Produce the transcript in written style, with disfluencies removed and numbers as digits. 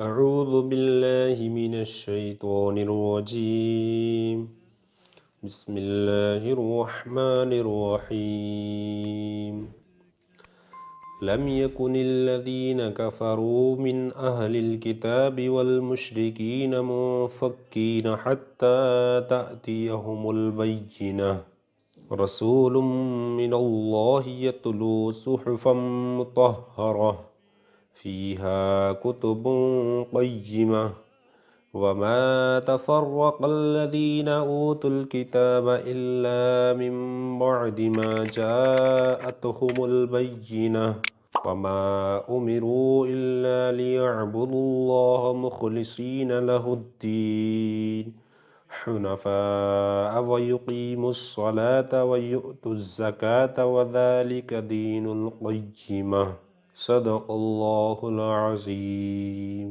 أعوذ بالله من الشيطان الرجيم بسم الله الرحمن الرحيم لم يكن الذين كفروا من أهل الكتاب والمشركين منفكين حتى تأتيهم البينة رسول من الله يتلو صحفا مطهرة فيها كتب قيمة وما تفرق الذين أوتوا الكتاب إلا من بعد ما جاءتهم البينة وما أمروا إلا ليعبدوا الله مخلصين له الدين حنفاء ويقيموا الصلاة ويؤتوا الزكاة وذلك دين القيمة صدق الله العظيم